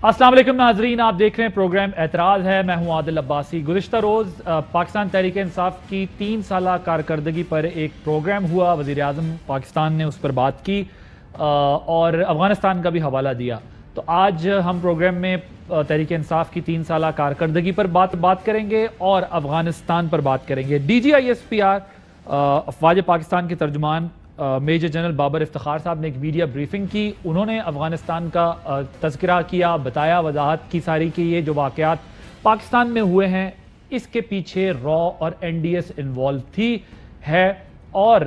السلام علیکم ناظرین، آپ دیکھ رہے ہیں پروگرام اعتراض ہے۔ میں ہوں عادل عباسی۔ گزشتہ روز پاکستان تحریک انصاف کی 3 سالہ کارکردگی پر ایک پروگرام ہوا، وزیر اعظم پاکستان نے اس پر بات کی اور افغانستان کا بھی حوالہ دیا۔ تو آج ہم پروگرام میں تحریک انصاف کی 3 سالہ کارکردگی پر بات کریں گے اور افغانستان پر بات کریں گے۔ D G I S P R افواج پاکستان کے ترجمان میجر جنرل بابر افتخار صاحب نے ایک میڈیا بریفنگ کی۔ انہوں نے افغانستان کا تذکرہ کیا، بتایا، وضاحت کی ساری کہ یہ جو واقعات پاکستان میں ہوئے ہیں اس کے پیچھے را اور این ڈی ایس انوالو تھی ہے، اور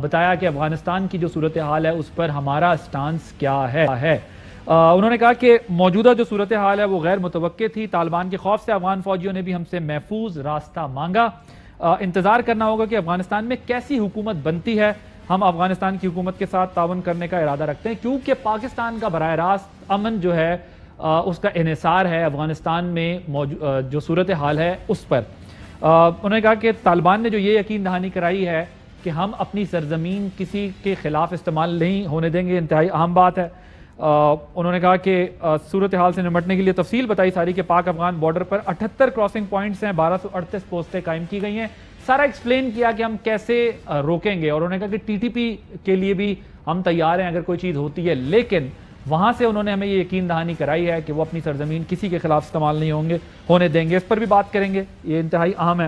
بتایا کہ افغانستان کی جو صورتحال ہے اس پر ہمارا سٹانس کیا ہے۔ انہوں نے کہا کہ موجودہ جو صورتحال ہے وہ غیر متوقع تھی۔ طالبان کے خوف سے افغان فوجیوں نے بھی ہم سے محفوظ راستہ مانگا۔ انتظار کرنا ہوگا کہ افغانستان میں کیسی حکومت بنتی ہے۔ ہم افغانستان کی حکومت کے ساتھ تعاون کرنے کا ارادہ رکھتے ہیں، کیونکہ پاکستان کا براہ راست امن جو ہے اس کا انحصار ہے افغانستان میں جو صورتحال ہے اس پر۔ انہوں نے کہا کہ طالبان نے جو یہ یقین دہانی کرائی ہے کہ ہم اپنی سرزمین کسی کے خلاف استعمال نہیں ہونے دیں گے، انتہائی اہم بات ہے۔ انہوں نے کہا کہ صورتحال سے نمٹنے کے لیے تفصیل بتائی ساری کہ پاک افغان بارڈر پر 78 کراسنگ پوائنٹس ہیں، 1238 پوسٹیں قائم کی گئی ہیں۔ سارا ایکسپلین کیا کہ ہم کیسے روکیں گے، اور انہوں نے کہا کہ ٹی ٹی پی کے لیے بھی ہم تیار ہیں اگر کوئی چیز ہوتی ہے، لیکن وہاں سے انہوں نے ہمیں یہ یقین دہانی کرائی ہے کہ وہ اپنی سرزمین کسی کے خلاف استعمال نہیں ہونے دیں گے۔ اس پر بھی بات کریں گے، یہ انتہائی اہم ہے،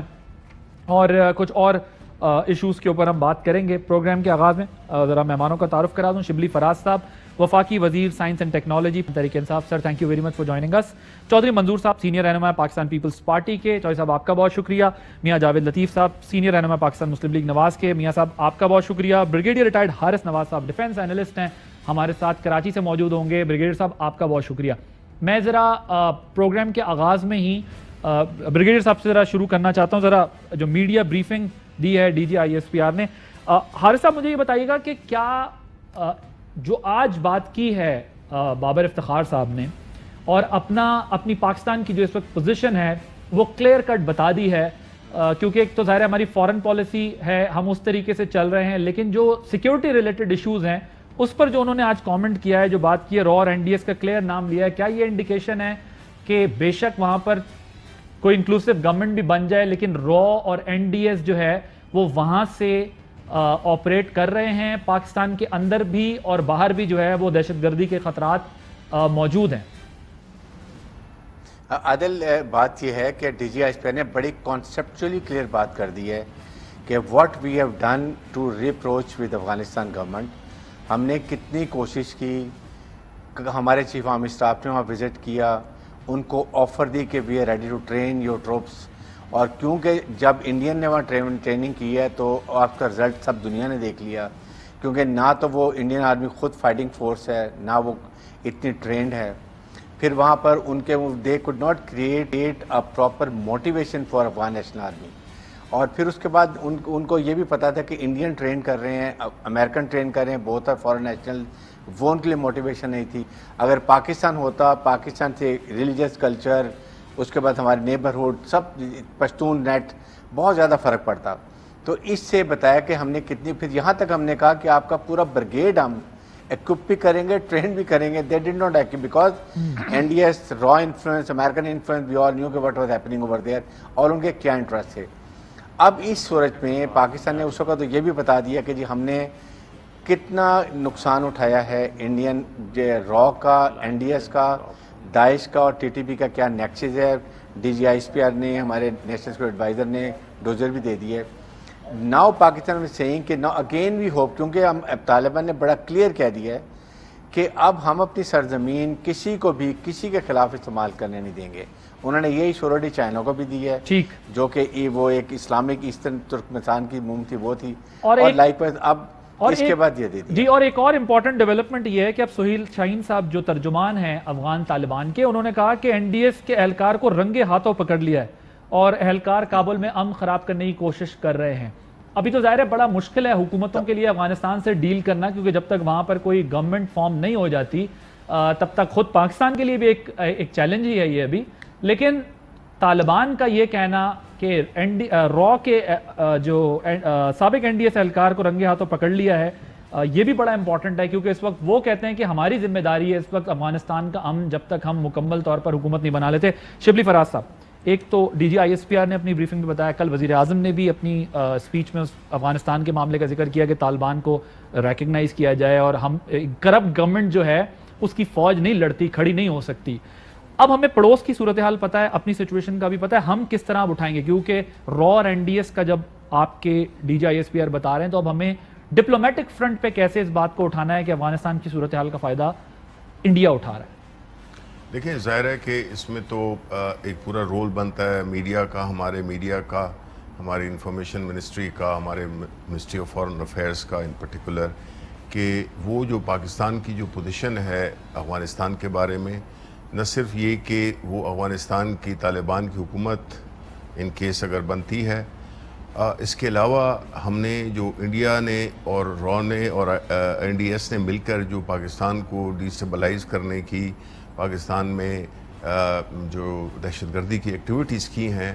اور کچھ اور ایشوز کے اوپر ہم بات کریں گے۔ پروگرام کے آغاز میں ذرا مہمانوں کا تعارف کرا دوں۔ شبلی فراز صاحب، وفاقی وزیر science and technology Tehreek Insaf, sir thank you very much for joining اس۔ چودھری منظور صاحب، سینئر رہنما پاکستان پیپلز پارٹی کے، چودھری صاحب آپ کا بہت شکریہ۔ میاں جاوید لطیف صاحب، سینئر رہنما پاکستان مسلم لیگ نواز کے، میاں صاحب آپ کا بہت شکریہ۔ بریگیڈیئر ریٹائرڈ حارث نواز صاحب ڈیفنس اینالسٹ ہیں، ہمارے ساتھ کراچی سے موجود ہوں گے، بریگیڈیئر صاحب آپ کا بہت شکریہ۔ میں ذرا پروگرام کے آغاز میں ہی بریگیڈیئر صاحب سے ذرا شروع کرنا چاہتا ہوں، ذرا جو میڈیا بریفنگ دی ہے D G I S P R نے۔ حارث صاحب مجھے یہ بتائیے گا کہ کیا جو آج بات کی ہے بابر افتخار صاحب نے، اور اپنی پاکستان کی جو اس وقت پوزیشن ہے وہ کلیئر کٹ بتا دی ہے، کیونکہ ایک تو ظاہر ہے ہماری فورن پالیسی ہے، ہم اس طریقے سے چل رہے ہیں، لیکن جو سیکیورٹی ریلیٹڈ ایشوز ہیں اس پر جو انہوں نے آج کامنٹ کیا ہے، جو بات کی ہے، را اور این ڈی ایس کا کلیئر نام لیا ہے، کیا یہ انڈیکیشن ہے کہ بے شک وہاں پر کوئی انکلوسیو گورنمنٹ بھی بن جائے لیکن را اور این ڈی ایس جو ہے وہ وہاں سے آپریٹ کر رہے ہیں، پاکستان کے اندر بھی اور باہر بھی جو ہے وہ دہشت گردی کے خطرات موجود ہیں؟ عادل، بات یہ ہے کہ ڈی جی آئی ایس پی نے بڑی کانسیپچولی کلیئر بات کر دی ہے کہ what we have done to reproach with Afghanistan government. ہم نے کتنی کوشش کی، ہمارے چیف آرمی اسٹاف نے وہاں وزٹ کیا، ان کو آفر دی کہ we are ready to train your troops, اور کیونکہ جب انڈین نے وہاں ٹریننگ کی ہے تو آپ کا رزلٹ سب دنیا نے دیکھ لیا، کیونکہ نہ تو وہ انڈین آرمی خود فائٹنگ فورس ہے، نہ وہ اتنی ٹرینڈ ہے۔ پھر وہاں پر ان کے they could not create a proper motivation for Afghan national army, اور پھر اس کے بعد ان کو یہ بھی پتا تھا کہ انڈین ٹرین کر رہے ہیں، امریکن ٹرین کر رہے ہیں، بہت ہے فارن نیشنل، وہ ان کے لیے موٹیویشن نہیں تھی۔ اگر پاکستان ہوتا، پاکستان سے ریلیجیس کلچر، اس کے بعد ہمارے نیبرہڈ سب پشتون نیٹ بہت زیادہ فرق پڑتا۔ تو اس سے بتایا کہ ہم نے کتنی، پھر یہاں تک ہم نے کہا کہ آپ کا پورا بریگیڈ ہم ایکوپ بھی کریں گے، ٹرین بھی کریں گے۔ They did not equip because N D S, را influence, American influence, we all knew کہ what was happening over there, اور ان کے کیا انٹرسٹ تھے۔ اب اس صورت میں پاکستان نے اس وقت تو یہ بھی بتا دیا کہ جی ہم نے کتنا نقصان اٹھایا ہے، انڈین را کا، این ڈی ایس کا، داعش کا اور ٹی ٹی پی کا کیا نیکسز ہے۔ D G I S P R نے، ہمارے نیشنل سیکورٹی ایڈوائزر نے ڈوزر بھی دے دیے۔ ناؤ پاکستان میں سیئنگ کہ ناؤ اگین وی ہوپ، کیونکہ ہم طالبان نے بڑا کلیئر کہہ دیا ہے کہ اب ہم اپنی سرزمین کسی کو بھی کسی کے خلاف استعمال کرنے نہیں دیں گے۔ انہوں نے یہی شورٹی چائنا کو بھی دی ہے، جو کہ وہ ایک اسلامک ایسٹرن ترکمستان کی موم تھی، وہ تھی، اور لائک وائز اب اس کے بعد یہ دے دی۔ جی، اور ایک اور امپورٹنٹ ڈیولپمنٹ یہ ہے کہ اب سہیل شاہین صاحب جو ترجمان ہیں افغان طالبان کے، انہوں نے کہا کہ این ڈی ایس کے اہلکار کو رنگے ہاتھوں پکڑ لیا ہے اور اہلکار کابل میں امن خراب کرنے کی کوشش کر رہے ہیں۔ ابھی تو ظاہر ہے بڑا مشکل ہے حکومتوں کے لیے افغانستان سے ڈیل کرنا، کیونکہ جب تک وہاں پر کوئی گورنمنٹ فارم نہیں ہو جاتی تب تک خود پاکستان کے لیے بھی ایک چیلنج ہی ہے یہ ابھی۔ لیکن طالبان کا یہ کہنا کہ را کے جو سابق این ڈی ایس اہلکار کو رنگے ہاتھوں پکڑ لیا ہے، یہ بھی بڑا امپورٹنٹ ہے کیونکہ اس وقت وہ کہتے ہیں کہ ہماری ذمہ داری ہے اس وقت افغانستان کا امن جب تک ہم مکمل طور پر حکومت نہیں بنا لیتے. شبلی فراز صاحب, ایک تو D G I S P R نے اپنی بریفنگ میں بتایا, کل وزیر اعظم نے بھی اپنی اسپیچ میں افغانستان کے معاملے کا ذکر کیا کہ طالبان کو ریکگنائز کیا جائے اور ہم کرپٹ گورنمنٹ جو ہے اس کی فوج نہیں لڑتی, کھڑی نہیں ہو سکتی. اب ہمیں پڑوس کی صورتحال پتہ ہے, اپنی سچویشن کا بھی پتہ ہے, ہم کس طرح اب اٹھائیں گے کیونکہ را اور این ڈی ایس کا جب آپ کے D G I S P R بتا رہے ہیں تو اب ہمیں ڈپلومیٹک فرنٹ پہ کیسے اس بات کو اٹھانا ہے کہ افغانستان کی صورتحال کا فائدہ انڈیا اٹھا رہا ہے. دیکھیں ظاہر ہے کہ اس میں تو ایک پورا رول بنتا ہے میڈیا کا, ہمارے میڈیا کا, ہماری انفارمیشن منسٹری کا, ہمارے منسٹری آف فارن افیئرس کا ان پرٹیکولر, کہ وہ جو پاکستان کی جو پوزیشن ہے افغانستان کے بارے میں, نہ صرف یہ کہ وہ افغانستان کی طالبان کی حکومت ان کیس اگر بنتی ہے, اس کے علاوہ ہم نے جو انڈیا نے اور را نے اور این ڈی ایس نے مل کر جو پاکستان کو ڈیسٹیبلائز کرنے کی, پاکستان میں جو دہشت گردی کی ایکٹیویٹیز کی ہیں,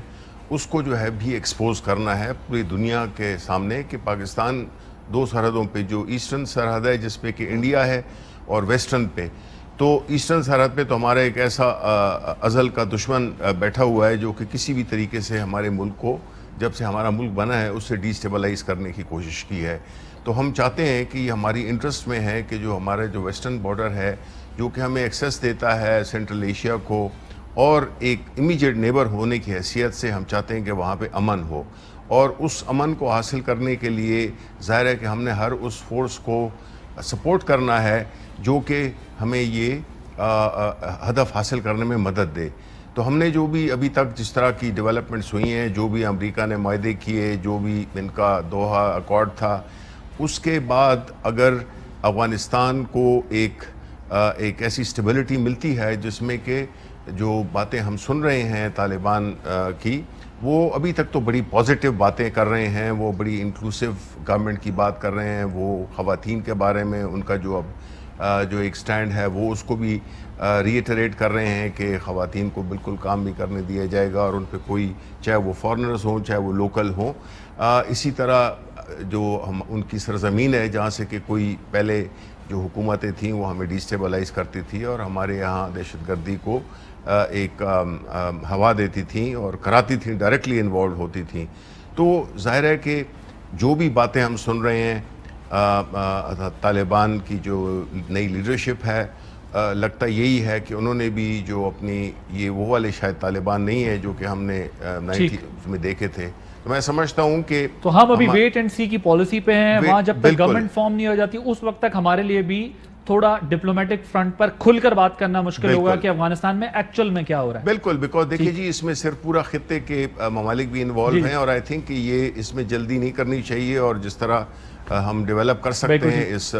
اس کو جو ہے بھی ایکسپوز کرنا ہے پوری دنیا کے سامنے کہ پاکستان دو سرحدوں پہ, جو ایسٹرن سرحد ہے جس پہ کہ انڈیا ہے اور ویسٹرن پہ, تو ایسٹرن سرحد پہ تو ہمارا ایک ایسا ازل کا دشمن بیٹھا ہوا ہے جو کہ کسی بھی طریقے سے ہمارے ملک کو, جب سے ہمارا ملک بنا ہے, اس سے ڈیسٹیبلائز کرنے کی کوشش کی ہے. تو ہم چاہتے ہیں کہ یہ ہماری انٹرسٹ میں ہے کہ جو ہمارے جو ویسٹرن بارڈر ہے جو کہ ہمیں ایکسیس دیتا ہے سینٹرل ایشیا کو, اور ایک امیجیٹ نیبر ہونے کی حیثیت سے ہم چاہتے ہیں کہ وہاں پہ امن ہو, اور اس امن کو حاصل کرنے کے لیے ظاہر ہے کہ ہم نے ہر اس فورس کو سپورٹ کرنا ہے جو کہ ہمیں یہ ہدف حاصل کرنے میں مدد دے. تو ہم نے جو بھی ابھی تک جس طرح کی ڈیولپمنٹس ہوئی ہیں, جو بھی امریکہ نے معاہدے کیے, جو بھی ان کا دوحہ ایکارڈ تھا, اس کے بعد اگر افغانستان کو ایک ایسی اسٹیبلٹی ملتی ہے جس میں کہ جو باتیں ہم سن رہے ہیں طالبان کی, وہ ابھی تک تو بڑی پازیٹیو باتیں کر رہے ہیں, وہ بڑی انکلوسیو گورنمنٹ کی بات کر رہے ہیں, وہ خواتین کے بارے میں ان کا جو ایک سٹینڈ ہے وہ اس کو بھی ریٹریٹ کر رہے ہیں کہ خواتین کو بالکل کام بھی کرنے دیا جائے گا, اور ان پہ کوئی, چاہے وہ فارنرز ہوں چاہے وہ لوکل ہوں. اسی طرح جو ان کی سرزمین ہے جہاں سے کہ کوئی پہلے جو حکومتیں تھیں وہ ہمیں ڈیسٹیبلائز کرتی تھی اور ہمارے یہاں دہشت گردی کو ایک ہوا دیتی تھیں اور کراتی تھیں, ڈائریکٹلی انوالو ہوتی تھیں. تو ظاہر ہے کہ جو بھی باتیں ہم سن رہے ہیں طالبان کی جو نئی لیڈرشپ ہے, لگتا یہی ہے کہ انہوں نے بھی جو اپنی, یہ وہ والے شاید طالبان نہیں ہے جو کہ ہم نے 90s میں دیکھے تھے. تو میں سمجھتا ہوں کہ تو ہم ابھی ویٹ اینڈ سی کی پالیسی پہ ہیں, وہاں جب تک گورنمنٹ فارم نہیں ہو جاتی اس وقت تک ہمارے لیے بھی تھوڑا ڈپلومیٹک فرنٹ پر کھل کر بات کرنا مشکل ہوگا کہ افغانستان میں ایکچوئل میں کیا ہو رہا ہے. بالکل, بیکاز دیکھیے جی اس میں صرف پورا خطے کے ممالک بھی انوالو ہیں, اور آئی تھنک کہ یہ اس میں جلدی نہیں کرنی چاہیے, اور جس طرح ہم ڈیولپ کر سکتے ہیں اس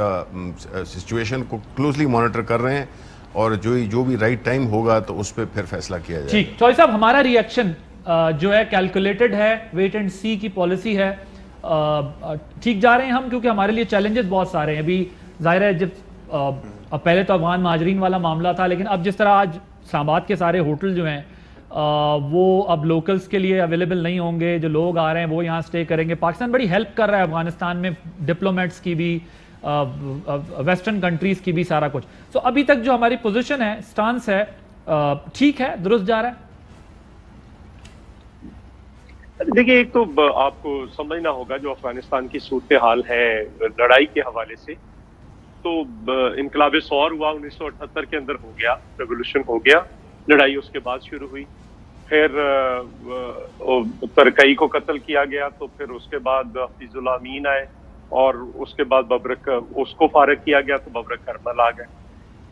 سچویشن کو کلوزلی مانیٹر کر رہے ہیں, اور جو بھی رائٹ ٹائم ہوگا تو اس پہ پھر فیصلہ کیا جائے. ٹھیک, چوہدری صاحب ہمارا ری ایکشن جو ہے کیلکولیٹڈ ہے, ویٹ اینڈ سی کی پالیسی ہے, ٹھیک جا رہے ہیں ہم کیونکہ ہمارے لیے چیلنجز بہت سارے ہیں. ابھی ظاہر ہے جب پہلے تو افغان مہاجرین والا معاملہ تھا, لیکن اب جس طرح آج اسلام آباد کے سارے ہوٹل جو ہیں وہ اب لوکلز کے لیے اویلیبل نہیں ہوں گے, جو لوگ آ رہے ہیں وہ یہاں سٹے کریں گے. پاکستان بڑی ہیلپ کر رہا ہے افغانستان میں, ڈپلومیٹس کی بھی, ویسٹرن کنٹریز کی بھی, سارا کچھ. سو ابھی تک جو ہماری پوزیشن ہے, سٹانس ہے, ٹھیک ہے, درست جا رہا ہے. دیکھیے ایک تو آپ کو سمجھنا ہوگا جو افغانستان کی صورتحال ہے لڑائی کے حوالے سے, تو انقلاب سور ہوا 1978 کے اندر ہو گیا, ریولوشن ہو گیا, لڑائی اس کے بعد شروع ہوئی, پھر ترکئی کو قتل کیا گیا, تو پھر اس کے بعد حفیظ اللہ امین آئے, اور اس کے بعد ببرک اس کو فارغ کیا گیا تو ببرک کربل آ گئے.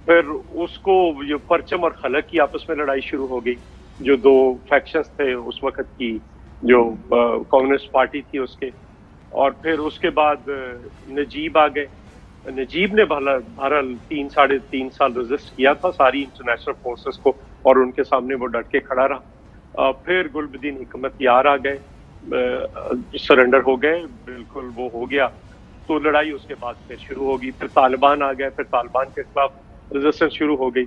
پھر اس کو یہ پرچم اور خلق کی آپس میں لڑائی شروع ہو گئی, جو دو فیکشنز تھے اس وقت کی, جو کمیونسٹ پارٹی تھی اس کے. اور پھر اس کے بعد نجیب آ گئے. نجیب نے بہرحال 3.5 سال ریزسٹ کیا تھا ساری انٹرنیشنل فورسز کو, اور ان کے سامنے وہ ڈٹ کے کھڑا رہا. پھر گل بدین حکمت یار آ گئے, سرنڈر ہو گئے, بالکل وہ ہو گیا. تو لڑائی اس کے بعد پھر شروع ہوگی. پھر طالبان آ گئے, پھر طالبان کے خلاف ریزسٹنس شروع ہو گئی.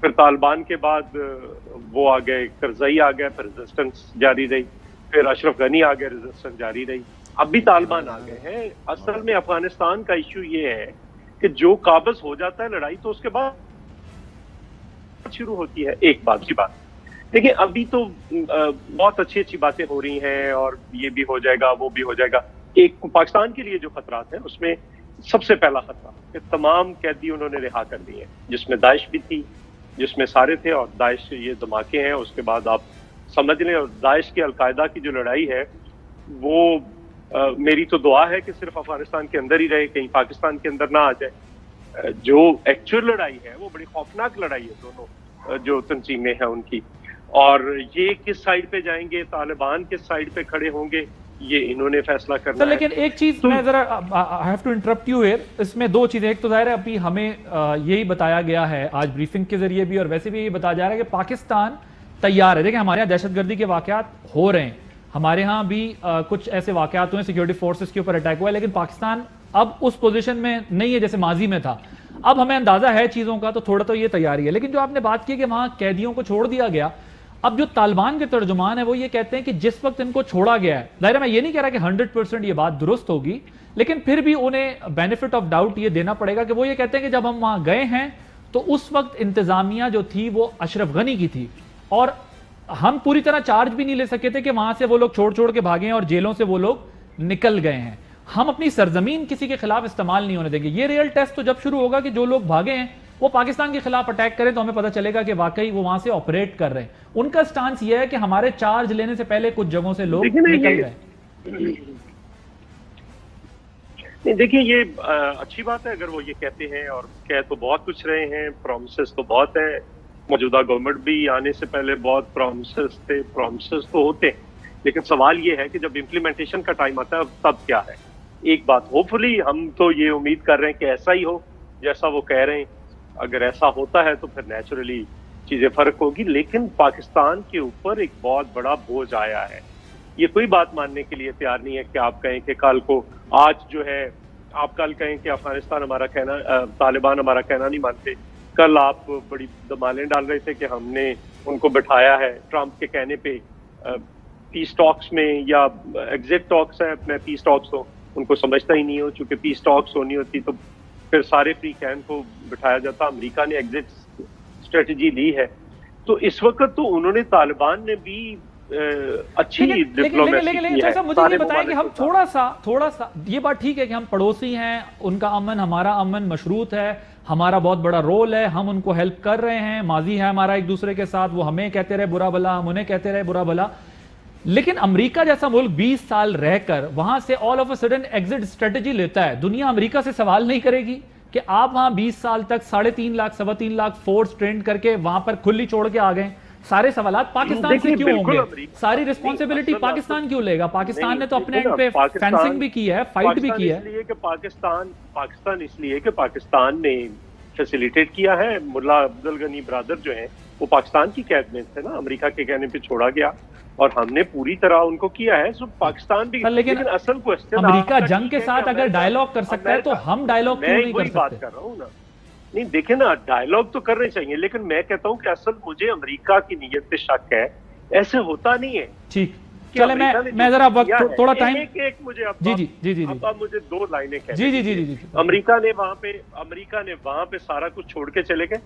پھر طالبان کے بعد وہ آ گئے, کرزئی آ گئے, پھر ریزسٹنس جاری رہی. پھر اشرف غنی آ گئے, ریزسٹنس جاری رہی. اب بھی طالبان آ گئے ہیں. اصل میں افغانستان کا ایشو یہ ہے کہ جو قابض ہو جاتا ہے لڑائی تو اس کے بعد شروع ہوتی ہے. ایک بات کی بات دیکھیں, ابھی تو بہت اچھی اچھی باتیں ہو رہی ہیں اور یہ بھی ہو جائے گا وہ بھی ہو جائے گا. ایک پاکستان کے لیے جو خطرات ہیں اس میں سب سے پہلا خطرہ کہ تمام قیدی انہوں نے رہا کر دیے, جس میں داعش بھی تھی, جس میں سارے تھے, اور داعش یہ دھماکے ہیں اس کے بعد آپ سمجھ لیں. اور داعش کی القاعدہ کی جو لڑائی ہے وہ میری تو دعا ہے کہ صرف افغانستان کے اندر ہی رہے, کہیں پاکستان کے اندر نہ آ جائے. جو ایکچوئل لڑائی ہے وہ بڑی خوفناک لڑائی ہے دونوں جو تنظیمیں ہیں ان کی. اور یہ کس سائیڈ پہ جائیں گے, طالبان کس سائیڈ پہ کھڑے ہوں گے, یہ انہوں نے فیصلہ کرنا ہے. لیکن ایک چیز میں ذرا I have to interrupt you here, اس میں دو چیزیں. ایک تو ظاہر ہے ابھی ہمیں یہی بتایا گیا ہے آج بریفنگ کے ذریعے بھی, اور ویسے بھی یہی بتایا جا رہا ہے کہ پاکستان تیار ہے. دیکھیں ہمارے یہاں دہشت گردی کے واقعات ہو رہے ہیں, ہمارے ہاں بھی کچھ ایسے واقعات ہوئے, سیکیورٹی فورسز کے اوپر اٹیک ہوا ہے, لیکن پاکستان اب اس پوزیشن میں نہیں ہے جیسے ماضی میں تھا. اب ہمیں اندازہ ہے چیزوں کا, تو تھوڑا تو یہ تیاری ہے. لیکن جو آپ نے بات کی کہ وہاں قیدیوں کو چھوڑ دیا گیا, اب جو طالبان کے ترجمان ہیں وہ یہ کہتے ہیں کہ جس وقت ان کو چھوڑا گیا ہے, ظاہر میں یہ نہیں کہہ رہا کہ 100% یہ بات درست ہوگی, لیکن پھر بھی انہیں بینیفٹ آف ڈاؤٹ یہ دینا پڑے گا کہ وہ یہ کہتے ہیں کہ جب ہم وہاں گئے ہیں تو اس وقت انتظامیہ جو تھی وہ اشرف غنی کی تھی, اور ہم پوری طرح چارج بھی نہیں لے سکے تھے کہ وہاں سے وہ لوگ چھوڑ کے بھاگے ہیں اور جیلوں سے وہ لوگ نکل گئے ہیں. ہم اپنی سرزمین کسی کے خلاف استعمال نہیں ہونے دیں گے. یہ ریئل ٹیسٹ تو جب شروع ہوگا کہ جو لوگ بھاگے ہیں وہ پاکستان کے خلاف اٹیک کریں تو ہمیں پتہ چلے گا کہ واقعی وہ وہاں سے آپریٹ کر رہے ہیں. ان کا سٹانس یہ ہے کہ ہمارے چارج لینے سے پہلے کچھ جگہوں سے لوگ نکل گئے. نہیں دیکھیں, یہ اچھی بات ہے اگر وہ یہ کہتے ہیں, اور کہہ تو بہت کچھ رہے ہیں, پرومسز تو بہت ہیں. موجودہ گورنمنٹ بھی آنے سے پہلے بہت پرومسز تھے, پرومسز تو ہوتے ہیں, لیکن سوال یہ ہے کہ جب امپلیمنٹیشن کا ٹائم آتا ہے تب کیا ہے. ایک بات ہوپ فلی ہم تو یہ امید کر رہے ہیں کہ ایسا ہی ہو جیسا وہ کہہ رہے ہیں. اگر ایسا ہوتا ہے تو پھر نیچرلی چیزیں فرق ہوگی, لیکن پاکستان کے اوپر ایک بہت بڑا بوجھ آیا ہے. یہ کوئی بات ماننے کے لیے تیار نہیں ہے کہ آپ کہیں کہ کل کو, آج جو ہے آپ کل کہیں کہ افغانستان ہمارا کہنا, طالبان ہمارا کہنا نہیں مانتے. کل آپ بڑی دمالیں ڈال رہے تھے کہ ہم نے ان کو بٹھایا ہے ٹرمپ کے کہنے پہ پیس ٹاکس میں, یا ایگزٹ ٹاکس ہیں, میں پیس ٹاکس ہوں ان کو سمجھتا ہی نہیں ہوں, چونکہ پیس ٹاکس ہونی ہوتی تو پھر سارے فری کیمپ کو بٹھایا جاتا. امریکہ نے ایگزٹ اسٹریٹجی لی ہے, تو اس وقت تو انہوں نے, طالبان نے بھی اچھی ڈپلومیسی کی ہے. مجھے یہ بتائیں کہ ہم تھوڑا سا یہ بات ٹھیک ہے کہ ہم پڑوسی ہیں, ان کا امن ہمارا امن مشروط ہے, ہمارا بہت بڑا رول ہے, ہم ان کو ہیلپ کر رہے ہیں, ماضی ہے ہمارا ایک دوسرے کے ساتھ, وہ ہمیں کہتے رہے برا بھلا, ہم انہیں کہتے رہے برا بھلا. لیکن امریکہ جیسا ملک 20 سال رہ کر وہاں سے all of a sudden exit strategy لیتا ہے. دنیا امریکہ سے سوال نہیں کرے گی کہ آپ وہاں 20 سال تک 3.5 لاکھ 3.25 لاکھ فورس ٹرین کر کے وہاں پر کھلی چھوڑ کے آ گئے. سارے سوالات پاکستان سے کیوں ہوں گے؟ ساری ریسپانسبلٹی پاکستان کیوں لے گا؟ پاکستان نے تو اپنے اینڈ پہ فینسنگ بھی کی ہے, فائٹ بھی کی ہے. اس لیے کہ پاکستان اس لیے کہ پاکستان نے فیسیلیٹیٹ کیا ہے. ملا عبدالغنی برادر جو ہیں وہ پاکستان کی قید میں تھے نا, امریکہ کے کہنے پہ چھوڑا گیا, اور ہم نے پوری طرح ان کو کیا ہے. سو پاکستان بھی, لیکن اصل کوسچن امریکہ جنگ کے ساتھ اگر ڈائیلاگ کر سکتا ہے تو ہم ڈائیلاگ کیوں نہیں کر سکتے؟ بات کر رہا ہوں نا. نہیں دیکھیں نا, ڈائیلاگ تو کرنے چاہیے, لیکن میں کہتا ہوں کہ اصل مجھے امریکہ کی نیت پہ شک ہے. ایسے ہوتا نہیں ہے. ٹھیک, چلے میں ذرا وقت تھوڑا ٹائم, ایک مجھے جی اب مجھے 2 لائنیں کہہ جی. امریکہ نے وہاں پہ سارا کچھ چھوڑ کے چلے گئے.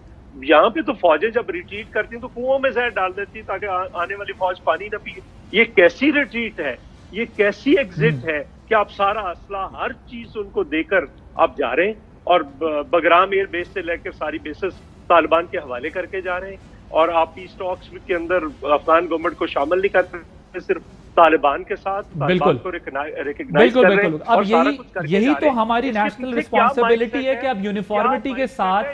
یہاں پہ تو فوجیں جب ریٹریٹ کرتی ہیں تو کنووں میں زہر ڈال دیتی تاکہ آنے والی فوج پانی نہ پیے. یہ کیسی ریٹریٹ ہے, یہ کیسی ایگزٹ ہے کہ آپ سارا اسلحہ ہر چیز ان کو دے کر آپ جا رہے ہیں, اور بگرام ایئر بیس سے لے کر ساری بیسز طالبان کے حوالے کر کے جا رہے ہیں, اور آپ پیس ٹاکس کے اندر افغان گورنمنٹ کو شامل نہیں کرتے, صرف طالبان کے ساتھ طالبان کو ریکگنائز کر رہے ہیں. اب یہی تو ہماری نیشنل رسپانسبلٹی ہے کہ اب یونیفارمٹی کے ساتھ,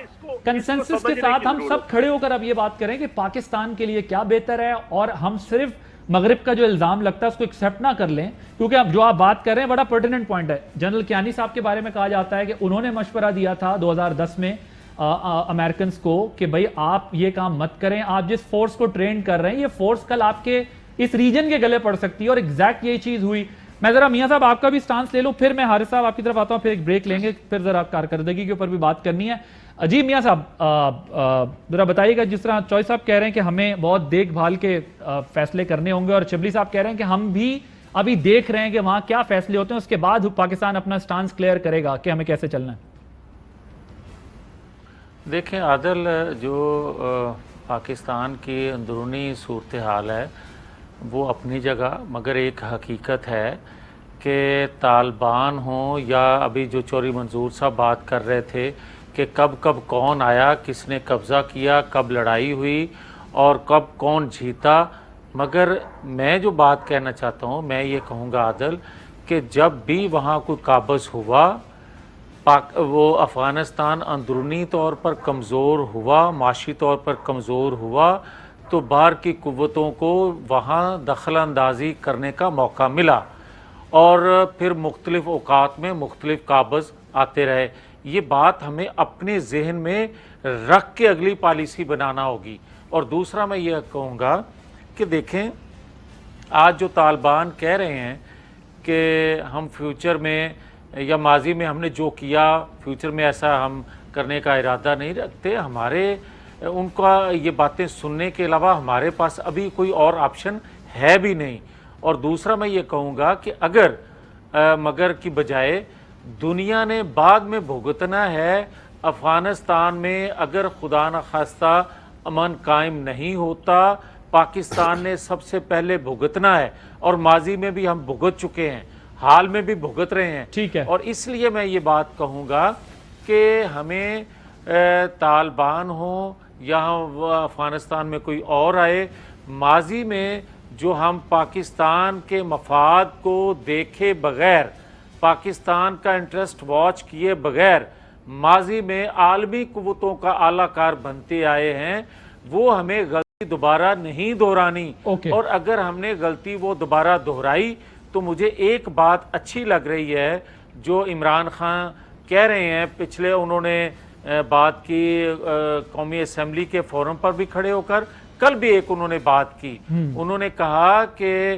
کنسنسس کے ساتھ ہم سب کھڑے ہو کر اب یہ بات کریں کہ پاکستان کے لیے کیا بہتر ہے, اور ہم صرف مغرب کا جو الزام لگتا ہے اس کو ایکسیپٹ نہ کر لیں. کیونکہ اب جو آپ بات کر رہے ہیں بڑا پرٹیننٹ پوائنٹ ہے. جنرل کیانی صاحب کے بارے میں کہا جاتا ہے کہ انہوں نے مشورہ دیا تھا 2010 میں امریکنز کو کہ بھئی آپ یہ کام مت کریں, آپ جس فورس کو ٹرین کر رہے ہیں یہ فورس کل آپ کے اس ریجن کے گلے پڑ سکتی ہے, اور ایگزیکٹ یہی چیز ہوئی. میں ذرا میاں صاحب آپ کا بھی سٹانس لے لوں, پھر میں حارث صاحب آپ کی طرف آتا ہوں, پھر ایک بریک لیں گے, پھر ذرا کارکردگی کے اوپر بھی بات کرنی ہے. جی میاں صاحب ذرا بتائیے گا, جس طرح چوائس صاحب کہہ رہے ہیں کہ ہمیں بہت دیکھ بھال کے فیصلے کرنے ہوں گے, اور شبلی صاحب کہہ رہے ہیں کہ ہم بھی ابھی دیکھ رہے ہیں کہ وہاں کیا فیصلے ہوتے ہیں, اس کے بعد پاکستان اپنا سٹانس کلیئر کرے گا کہ ہمیں کیسے چلنا ہے. دیکھیں عادل, جو پاکستان کی اندرونی صورتحال ہے وہ اپنی جگہ, مگر ایک حقیقت ہے کہ طالبان ہوں یا ابھی جو چوری منظور صاحب بات کر رہے تھے کہ کب کون آیا, کس نے قبضہ کیا, کب لڑائی ہوئی اور کب کون جیتا, مگر میں جو بات کہنا چاہتا ہوں میں یہ کہوں گا عادل کہ جب بھی وہاں کوئی قابض ہوا وہ افغانستان اندرونی طور پر کمزور ہوا, معاشی طور پر کمزور ہوا, تو باہر کی قوتوں کو وہاں دخل اندازی کرنے کا موقع ملا اور پھر مختلف اوقات میں مختلف قابض آتے رہے. یہ بات ہمیں اپنے ذہن میں رکھ کے اگلی پالیسی بنانا ہوگی. اور دوسرا میں یہ کہوں گا کہ دیکھیں آج جو طالبان کہہ رہے ہیں کہ ہم فیوچر میں یا ماضی میں ہم نے جو کیا فیوچر میں ایسا ہم کرنے کا ارادہ نہیں رکھتے, ہمارے ان کا یہ باتیں سننے کے علاوہ ہمارے پاس ابھی کوئی اور آپشن ہے بھی نہیں. اور دوسرا میں یہ کہوں گا کہ اگر مگر کی بجائے دنیا نے بعد میں بھگتنا ہے, افغانستان میں اگر خدا نخواستہ امن قائم نہیں ہوتا پاکستان نے سب سے پہلے بھگتنا ہے, اور ماضی میں بھی ہم بھگت چکے ہیں, حال میں بھی بھگت رہے ہیں. ٹھیک ہے, اور اس لیے میں یہ بات کہوں گا کہ ہمیں طالبان ہوں یا افغانستان میں کوئی اور آئے, ماضی میں جو ہم پاکستان کے مفاد کو دیکھے بغیر, پاکستان کا انٹرسٹ واچ کیے بغیر ماضی میں عالمی قوتوں کا اعلی کار بنتے آئے ہیں, وہ ہمیں غلطی دوبارہ نہیں دہرانی. اور اگر ہم نے غلطی وہ دوبارہ دہرائی تو مجھے ایک بات اچھی لگ رہی ہے جو عمران خان کہہ رہے ہیں, پچھلے انہوں نے بات کی قومی اسمبلی کے فورم پر بھی کھڑے ہو کر, کل بھی ایک انہوں نے بات کی, انہوں نے کہا کہ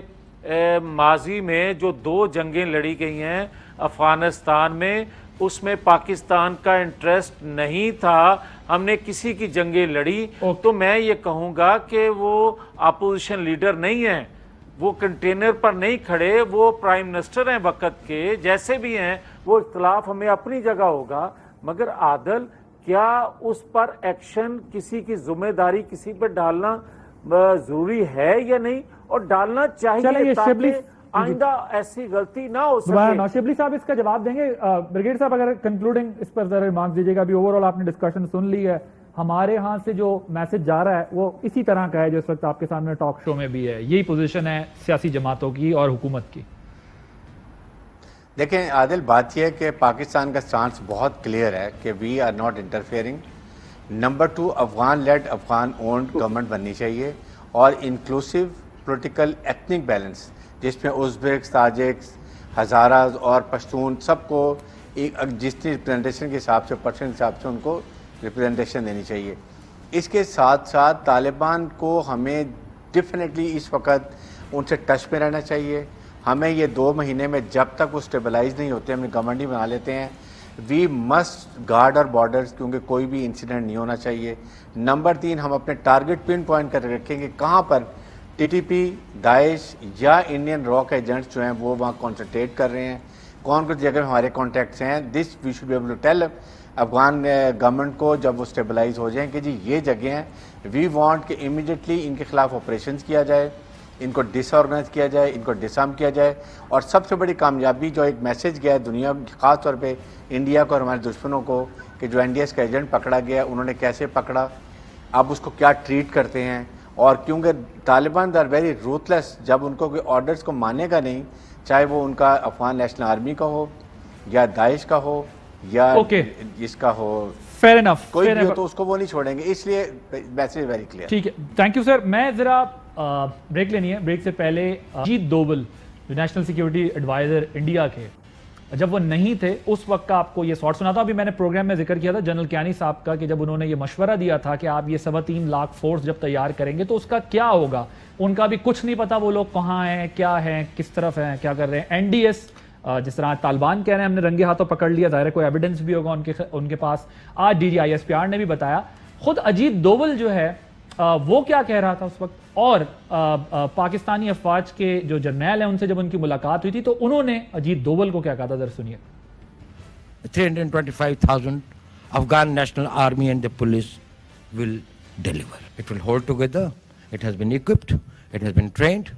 ماضی میں جو 2 جنگیں لڑی گئی ہیں افغانستان میں اس میں پاکستان کا انٹرسٹ نہیں تھا, ہم نے کسی کی جنگیں لڑی. تو میں یہ کہوں گا کہ وہ اپوزیشن لیڈر نہیں ہیں, وہ کنٹینر پر نہیں کھڑے, وہ پرائم منسٹر ہیں وقت کے, جیسے بھی ہیں وہ اختلاف ہمیں اپنی جگہ ہوگا, مگر عادل کیا اس پر ایکشن کسی کی ذمہ داری کسی پر ڈالنا ضروری ہے یا نہیں, اور ڈالنا چاہیے تاکہ آئندہ ایسی غلطی نہ ہو سکے. شبلی صاحب اس کا جواب دیں گے. بریگیڈ صاحب اگر کنکلوڈنگ اس پر ذرا ریمارکس دیجیے گا. ابھی اوورآل آپ نے ڈسکشن سن لی ہے, ہمارے ہاں سے جو میسج جا رہا ہے وہ اسی طرح کا ہے جو اس وقت آپ کے سامنے ٹاک شو میں بھی ہے, یہی پوزیشن ہے سیاسی جماعتوں کی اور حکومت کی. دیکھیں عادل, بات یہ ہے کہ پاکستان کا سٹانس بہت کلیئر ہے کہ we are not interfering. Number 2, Afghan led Afghan owned government بننی چاہیے اور انکلوسیو پولیٹیکل ایتھنک بیلنس جس میں ازبیکس, تاجکس, ہزاراز اور پشتون سب کو جتنی ریپرزنٹیشن کے حساب سے پرسنٹ حساب سے ان کو ریپرزنٹیشن دینی چاہیے. اس کے ساتھ ساتھ طالبان کو ہمیں ڈیفینیٹلی اس وقت ان سے ٹچ میں رہنا چاہیے. ہمیں یہ 2 مہینے میں جب تک وہ اسٹیبلائز نہیں ہوتے ہم گورنمنٹ ہی بنا لیتے ہیں, وی مسٹ گارڈ اور بارڈرز, کیونکہ کوئی بھی انسیڈنٹ نہیں ہونا چاہیے. نمبر 3, ہم اپنے ٹارگٹ پن پوائنٹ کر رکھیں کہ کہاں پر ٹی ٹی پی, داعش یا انڈین راک ایجنٹس جو ہیں وہ وہاں کانسنٹریٹ کر رہے ہیں, کون کون جگہ ہمارے کانٹیکٹس ہیں. This we should be able to tell Afghan government کو جب وہ اسٹیبلائز ہو جائیں کہ جی یہ جگہ ہیں, وی وانٹ کہ امیڈیٹلی ان کے خلاف آپریشنز کیا جائے, ان کو ڈس آرگنائز کیا جائے, ان کو ڈسارم کیا جائے. اور سب سے بڑی کامیابی جو ایک میسج گیا ہے دنیا, خاص طور پہ انڈیا کو اور ہمارے دشمنوں کو, کہ جو این ڈی ایس کا ایجنٹ پکڑا گیا انہوں نے کیسے پکڑا, اب اس کو کیا ٹریٹ کرتے ہیں. اور کیونکہ طالبان آر ویری روتھلیس, جب ان کو کوئی آرڈرز کو مانے گا نہیں, چاہے وہ ان کا افغان نیشنل آرمی کا ہو یا داعش کا ہو یا اس کا ہو, فیئر انف, کوئی بھی ہو تو اس کو وہ نہیں چھوڑیں گے. اس لیے میسج ویری کلیئر. ٹھیک ہے, تھینک یو سر. میں ذرا بریک لینی ہے, بریک سے پہلے اجیت دوول جو نیشنل سیکیورٹی ایڈوائزر انڈیا کے, جب وہ نہیں تھے اس وقت کا آپ کو یہ شارٹ سنا تھا. ابھی میں نے پروگرام میں ذکر کیا تھا جنرل کیانی صاحب کا کہ جب انہوں نے یہ مشورہ دیا تھا کہ آپ یہ 3.25 لاکھ فورس جب تیار کریں گے تو اس کا کیا ہوگا, ان کا بھی کچھ نہیں پتا وہ لوگ کہاں ہیں, کیا ہیں, کس طرف ہیں, کیا کر رہے ہیں. این ڈی ایس جس طرح طالبان کہہ رہے ہیں ہم نے رنگے ہاتھوں پکڑ لیا, ظاہر ہے کوئی ایویڈنس بھی ہوگا ان کے پاس. آج D G I S P R نے بھی بتایا. خود اجیت دوول جو ہے وہ کیا کہہ رہا تھا اس وقت, اور پاکستانی افواج کے جو جرنیل ہیں ان سے جب ان کی ملاقات ہوئی تھی تو انہوں نے اجیت دوول کو کیا کہا تھا، ذرا سنیے. 325,000 Afghan National Army and the police will deliver. It will hold together. It has been equipped. It has been trained.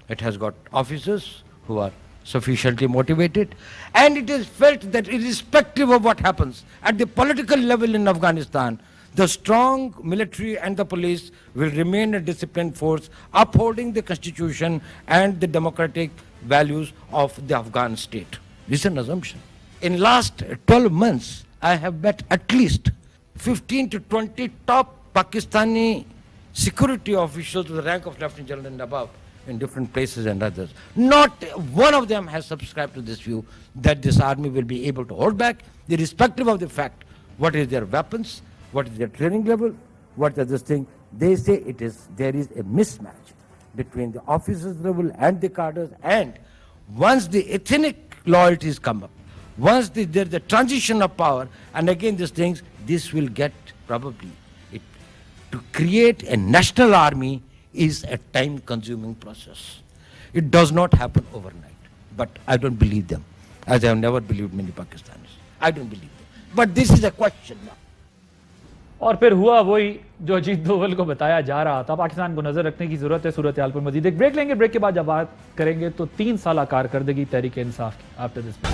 It has got officers who are sufficiently motivated. And it is felt that irrespective of what happens at the political level in Afghanistan, the strong military and the police will remain a disciplined force upholding the constitution and the democratic values of the Afghan state. This is an assumption. In last 12 months, I have met at least 15 to 20 top Pakistani security officials with the rank of Lieutenant General and above in different places and others. Not one of them has subscribed to this view that this army will be able to hold back, irrespective of the fact what is their weapons, what is their training level, what is this thing. They say there is a mismatch between the officers level and the cadres, and once the ethnic loyalties come up, once there's the transition of power, and again these things, this will get probably, to create a national army is a time-consuming process. It does not happen overnight. But I don't believe them, as I have never believed many Pakistanis. I don't believe them. But this is a question now. اور پھر ہوا وہی جو اجیت دوول کو بتایا جا رہا تھا. پاکستان کو نظر رکھنے کی ضرورت ہے صورتحال پر. مزید ایک بریک لیں گے. بریک کے بعد جب بات کریں گے تو 3 سالہ کارکردگی تحریک انصاف کی. After this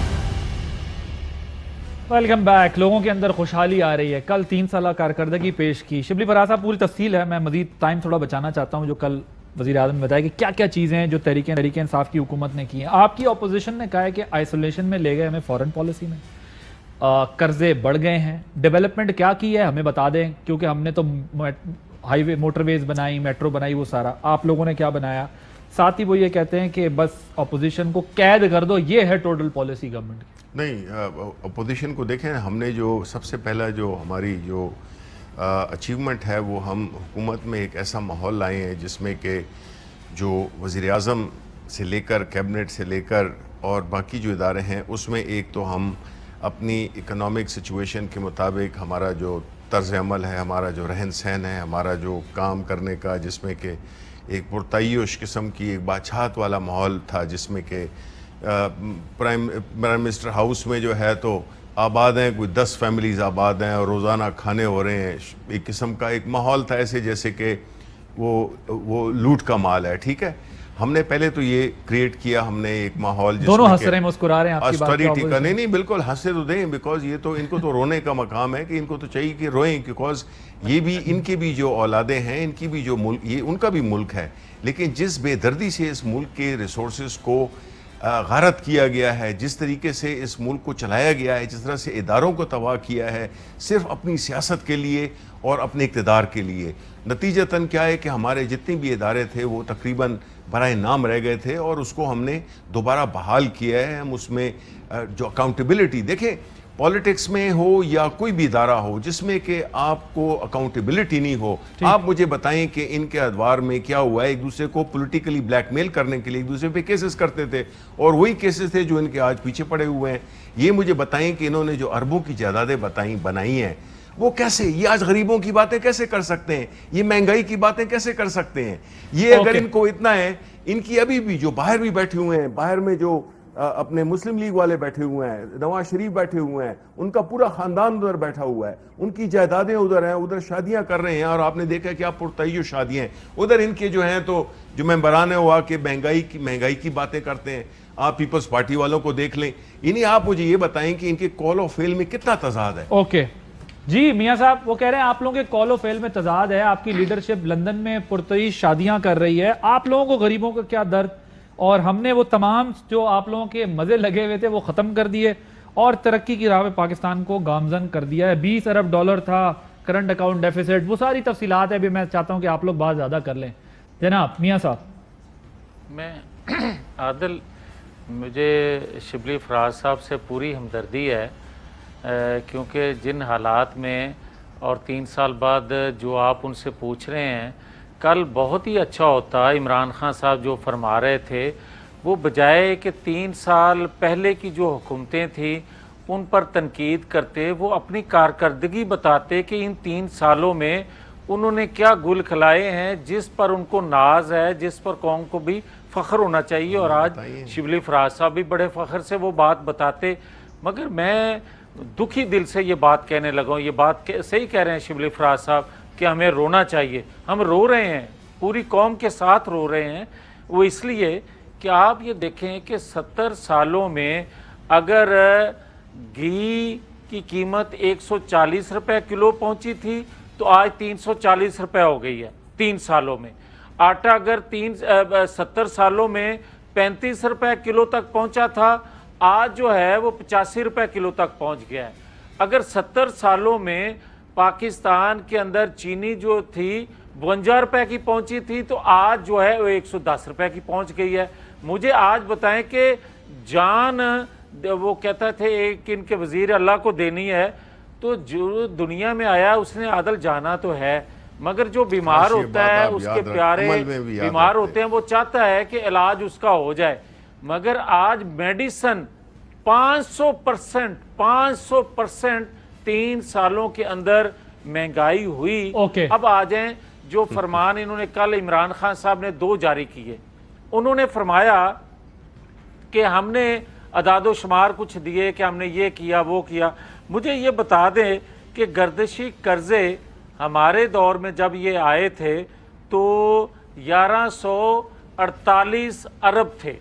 welcome back. لوگوں کے اندر خوشحالی آ رہی ہے. کل 3 سالہ کارکردگی پیش کی. شبلی فراز صاحب پوری تفصیل ہے, میں مزید ٹائم تھوڑا بچانا چاہتا ہوں. جو کل وزیر اعظم نے بتایا کہ کیا کیا چیزیں ہیں جو تحریک انصاف کی حکومت نے کی ہیں. آپ کی اپوزیشن نے کہا ہے کہ آئسولیشن میں لے گئے ہمیں فورن پالیسی میں, قرضے بڑھ گئے ہیں. ڈیولپمنٹ کیا کی ہے ہمیں بتا دیں, کیونکہ ہم نے تو ہائی وے موٹر ویز بنائی, میٹرو بنائی, وہ سارا. آپ لوگوں نے کیا بنایا؟ ساتھ ہی وہ یہ کہتے ہیں کہ بس اپوزیشن کو قید کر دو, یہ ہے ٹوٹل پالیسی گورنمنٹ کی. نہیں, اپوزیشن کو دیکھیں, ہم نے جو سب سے پہلا جو ہماری جو اچیومنٹ ہے وہ ہم حکومت میں ایک ایسا ماحول لائے ہیں جس میں کہ جو وزیر اعظم سے لے کر کیبنٹ سے لے کر اور باقی جو ادارے ہیں اس میں ایک تو ہم اپنی اکنامک سچویشن کے مطابق ہمارا جو طرز عمل ہے, ہمارا جو رہن سہن ہے, ہمارا جو کام کرنے کا, جس میں کہ ایک پرتعیش قسم کی ایک بادشاہت والا ماحول تھا, جس میں کہ پرائم منسٹر ہاؤس میں جو ہے تو آباد ہیں, کوئی 10 فیملیز آباد ہیں اور روزانہ کھانے ہو رہے ہیں. ایک قسم کا ایک ماحول تھا ایسے جیسے کہ وہ لوٹ کا مال ہے. ٹھیک ہے, ہم نے پہلے تو یہ کریٹ کیا, ہم نے ایک ماحول دونوں ہنس رہے ہیں, مسکرا رہے ہیں آپ کی بات کا. نہیں بالکل ہنسے تو دیں, بیکاز یہ تو ان کو تو رونے کا مقام ہے کہ ان کو تو چاہیے کہ روئیں, بیکاز یہ بھی ان کی بھی جو اولادیں ہیں, ان کی بھی جو ملک, یہ ان کا بھی ملک ہے. لیکن جس بے دردی سے اس ملک کے ریسورسز کو غارت کیا گیا ہے, جس طریقے سے اس ملک کو چلایا گیا ہے, جس طرح سے اداروں کو تباہ کیا ہے صرف اپنی سیاست کے لیے اور اپنے اقتدار کے لیے, نتیجتاً کیا ہے کہ ہمارے جتنے بھی ادارے تھے وہ تقریباً برائے نام رہ گئے تھے, اور اس کو ہم نے دوبارہ بحال کیا ہے. ہم اس میں جو اکاؤنٹیبلٹی, دیکھیں پالیٹکس میں ہو یا کوئی بھی ادارہ ہو جس میں کہ آپ کو اکاؤنٹیبلٹی نہیں ہو, آپ مجھے بتائیں کہ ان کے ادوار میں کیا ہوا ہے. ایک دوسرے کو پولیٹیکلی بلیک میل کرنے کے لیے ایک دوسرے پہ کیسز کرتے تھے, اور وہی کیسز تھے جو ان کے آج پیچھے پڑے ہوئے ہیں. یہ مجھے بتائیں کہ انہوں نے جو اربوں کی جائیدادیں بنائی ہیں وہ کیسے, یہ آج غریبوں کی باتیں کیسے کر سکتے ہیں, یہ مہنگائی کی باتیں کیسے کر سکتے ہیں. یہ اگر ان کو اتنا ہے, ان کی ابھی بھی جو باہر بھی بیٹھے ہوئے ہیں, باہر میں جو اپنے مسلم لیگ والے بیٹھے ہوئے ہیں, نواز شریف بیٹھے ہوئے ہیں, ان کا پورا خاندان ادھر بیٹھا ہوا ہے, ان کی جائیدادیں ادھر ہیں, ادھر شادیاں کر رہے ہیں, اور آپ نے دیکھا کہ آپ پرتعیش شادیاں ہیں ادھر ان کے جو ہیں, تو جو ممبران ہوا کہ مہنگائی کی باتیں کرتے ہیں. آپ پیپلز پارٹی والوں کو دیکھ لیں, یعنی آپ مجھے یہ بتائیں کہ ان کے کال آف فیل میں کتنا تضاد ہے. اوکے جی میاں صاحب, وہ کہہ رہے ہیں آپ لوگوں کے کال آف فیل میں تضاد ہے, آپ کی لیڈرشپ لندن میں پرتعیش شادیاں کر رہی ہے, آپ لوگوں کو غریبوں کا کیا درد, اور ہم نے وہ تمام جو آپ لوگوں کے مزے لگے ہوئے تھے وہ ختم کر دیے اور ترقی کی راہ پہ پاکستان کو گامزن کر دیا ہے. 20 ارب ڈالر تھا کرنٹ اکاؤنٹ ڈیفیسٹ, وہ ساری تفصیلات ہے, ابھی میں چاہتا ہوں کہ آپ لوگ بات زیادہ کر لیں. جناب میاں صاحب. میں عادل, مجھے شبلی فراز صاحب سے پوری ہمدردی ہے, کیونکہ جن حالات میں اور 3 سال بعد جو آپ ان سے پوچھ رہے ہیں, کل بہت ہی اچھا ہوتا عمران خان صاحب جو فرما رہے تھے, وہ بجائے کہ 3 سال پہلے کی جو حکومتیں تھیں ان پر تنقید کرتے, وہ اپنی کارکردگی بتاتے کہ ان 3 سالوں میں انہوں نے کیا گل کھلائے ہیں جس پر ان کو ناز ہے, جس پر قوم کو بھی فخر ہونا چاہیے. اور آج شبلی فراز صاحب بھی بڑے فخر سے وہ بات بتاتے, مگر میں دکھی دل سے یہ بات کہنے لگا ہوں. یہ بات صحیح کہہ رہے ہیں شبلی فراز صاحب کہ ہمیں رونا چاہیے. ہم رو رہے ہیں, پوری قوم کے ساتھ رو رہے ہیں. وہ اس لیے کہ آپ یہ دیکھیں کہ 70 سالوں میں اگر گھی کی قیمت 140 روپے کلو پہنچی تھی تو آج 340 روپے ہو گئی ہے 3 سالوں میں. آٹا اگر 70 سالوں میں 35 روپے کلو تک پہنچا تھا, آج جو ہے وہ 85 روپے کلو تک پہنچ گیا ہے. اگر 70 سالوں میں پاکستان کے اندر چینی جو تھی 52 روپے کی پہنچی تھی تو آج جو ہے وہ 110 روپے کی پہنچ گئی ہے. مجھے آج بتائیں کہ جان وہ کہتا تھے ایک ان کے وزیر اللہ کو دینی ہے, تو جو دنیا میں آیا اس نے عادل جانا تو ہے, مگر جو بیمار ہوتا ہے اس کے پیارے بیمار ہوتے ہیں وہ چاہتا ہے کہ علاج اس کا ہو جائے. مگر آج میڈیسن 500% 3 سالوں کے اندر مہنگائی ہوئی. اب آ جائیں جو فرمان انہوں نے کل عمران خان صاحب نے 2 جاری کیے. انہوں نے فرمایا کہ ہم نے اعداد و شمار کچھ دیے کہ ہم نے یہ کیا وہ کیا. مجھے یہ بتا دیں کہ گردشی قرضے ہمارے دور میں جب یہ آئے تھے تو 1148 ارب تھے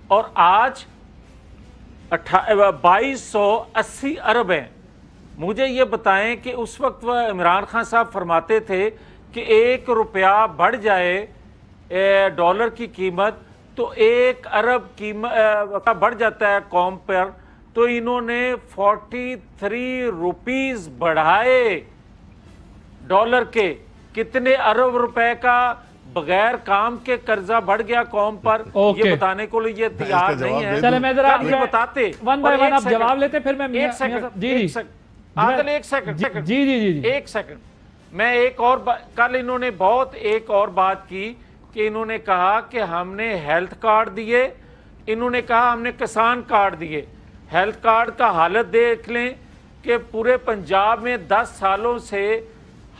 اور آج 2280 ارب ہیں. مجھے یہ بتائیں کہ اس وقت عمران خان صاحب فرماتے تھے کہ 1 روپیہ بڑھ جائے ڈالر کی قیمت تو 1 ارب قیمت بڑھ جاتا ہے قوم پر, تو انہوں نے 43 روپیز بڑھائے ڈالر کے. کتنے ارب روپے کا بغیر کام کے قرضہ بڑھ گیا قوم پر, یہ بتانے کو یہ تیار نہیں ہے. چلے میں ذرا یہ بتاتے ون بائی ون آپ جواب لیتے پھر میں ایک سیکنڈ میں ایک اور کل انہوں نے ایک اور بات کی کہ انہوں نے کہا کہ ہم نے ہیلتھ کارڈ دیے, انہوں نے کہا ہم نے کسان کارڈ دیے. ہیلتھ کارڈ کا حالت دیکھ لیں کہ پورے پنجاب میں 10 سالوں سے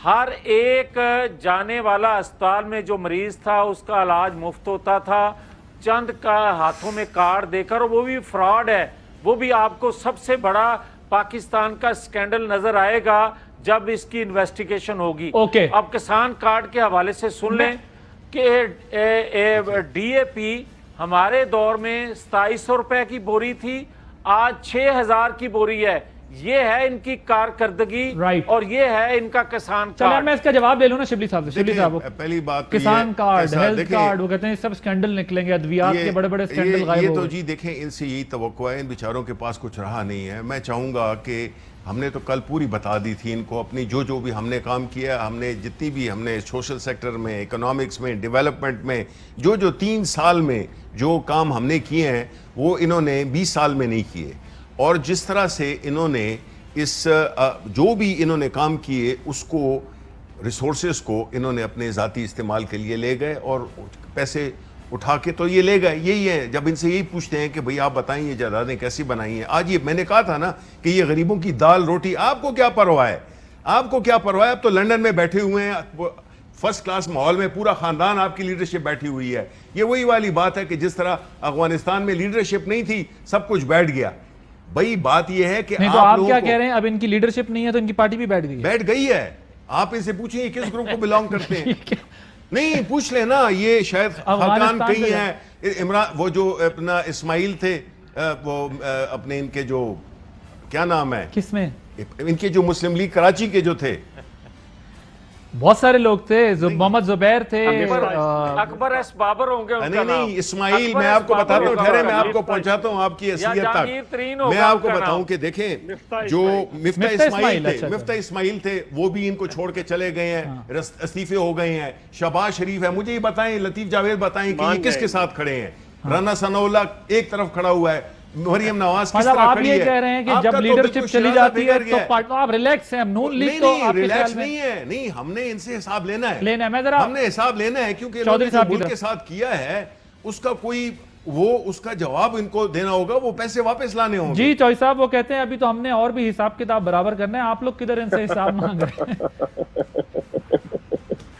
ہر ایک جانے والا اسپتال میں جو مریض تھا اس کا علاج مفت ہوتا تھا, چند کا ہاتھوں میں کارڈ دے کر. وہ بھی فراڈ ہے, وہ بھی آپ کو سب سے بڑا پاکستان کا سکینڈل نظر آئے گا جب اس کی انویسٹیگیشن ہوگی. اب کسان کارڈ کے حوالے سے سن لیں کہ ڈی اے پی ہمارے دور میں 2700 روپے کی بوری تھی, آج 6000 کی بوری ہے. یہ ہے ان کی کارکردگی اور یہ ہے ان کا کسان کارڈ. چلیں میں اس کا جواب لے لوں نا شبلی صاحب سے. شبلی صاحب پہلی بات کسان کارڈ, ہیلتھ کارڈ, وہ کہتے ہیں سب سکینڈل نکلیں گے, ادویات کے بڑے بڑے سکینڈل غائب ہو گئے. یہ تو جی دیکھیں ان سے یہی توقع ہے, ان بیچاروں کے پاس کچھ رہا نہیں ہے. میں چاہوں گا کہ ہم نے تو کل پوری بتا دی تھی ان کو اپنی جو بھی ہم نے کام کیا, ہم نے جتنی بھی ہم نے سوشل سیکٹر میں, اکنامکس میں, ڈیولپمنٹ میں جو 3 سال میں جو کام ہم نے کیے ہیں وہ انہوں نے 20 سال میں نہیں کیے. اور جس طرح سے انہوں نے جو بھی انہوں نے کام کیے اس کو ریسورسز کو انہوں نے اپنے ذاتی استعمال کے لیے لے گئے اور پیسے اٹھا کے تو یہ لے گئے. یہی ہے جب ان سے یہی پوچھتے ہیں کہ بھئی آپ بتائیں یہ جائیدادیں کیسی بنائی ہیں. آج یہ میں نے کہا تھا نا کہ یہ غریبوں کی دال روٹی, آپ کو کیا پرواہ ہے, آپ کو کیا پرواہ ہے. آپ تو لنڈن میں بیٹھے ہوئے ہیں فرسٹ کلاس ماحول میں, پورا خاندان آپ کی لیڈرشپ بیٹھی ہوئی ہے. یہ وہی والی بات ہے کہ جس طرح افغانستان میں لیڈرشپ نہیں تھی سب کچھ بیٹھ گیا. بھئی بات یہ ہے کہ آپ کیا کہہ رہے ہیں, اب ان کی لیڈرشپ نہیں ہے تو ان کی پارٹی بھی بیٹھ گئی ہے. آپ ان سے پوچھیں یہ کس گروپ کو بلانگ کرتے ہیں. نہیں پوچھ لیں نا, یہ شاید خاقان کہیں ہیں. عمران وہ جو اپنا اسماعیل تھے, وہ اپنے ان کے جو کیا نام ہے, کس میں ان کے جو مسلم لیگ کراچی کے جو تھے, بہت سارے لوگ تھے, محمد زبیر تھے, اکبر ایس بابر ہوں گے. نہیں اسماعیل, میں آپ کو بتاتا ہوں, ٹھہرے میں آپ کو پہنچاتا ہوں آپ کی حیثیت تک. میں آپ کو بتاؤں کہ دیکھیں جو مفتہ اسماعیل تھے وہ بھی ان کو چھوڑ کے چلے گئے ہیں, استعفے ہو گئے ہیں. شہباز شریف ہے, مجھے یہ بتائیں, لطیف جاوید بتائیں کہ یہ کس کے ساتھ کھڑے ہیں. رانا ثناء اللہ ایک طرف کھڑا ہوا ہے, مریم نواز کس طرح کھڑی ہے. آپ یہ کہہ رہے ہیں کہ جب لیڈرشپ چلی جاتی ہے تو آپ ریلیکس ہیں. نون لیگ تو آپ کے خیال میں نہیں, ہم نے ان سے حساب لینا ہے, ہم نے حساب لینا ہے کیونکہ انہوں نے جو ملک کے ساتھ کیا ہے اس کا کوئی اس کا جواب ان کو دینا ہوگا, وہ پیسے واپس لانے ہوں گے. جی چوئی صاحب وہ کہتے ہیں ابھی تو ہم نے اور بھی حساب کتاب برابر کرنا ہے, آپ لوگ کدھر ان سے حساب مانگ رہے ہیں.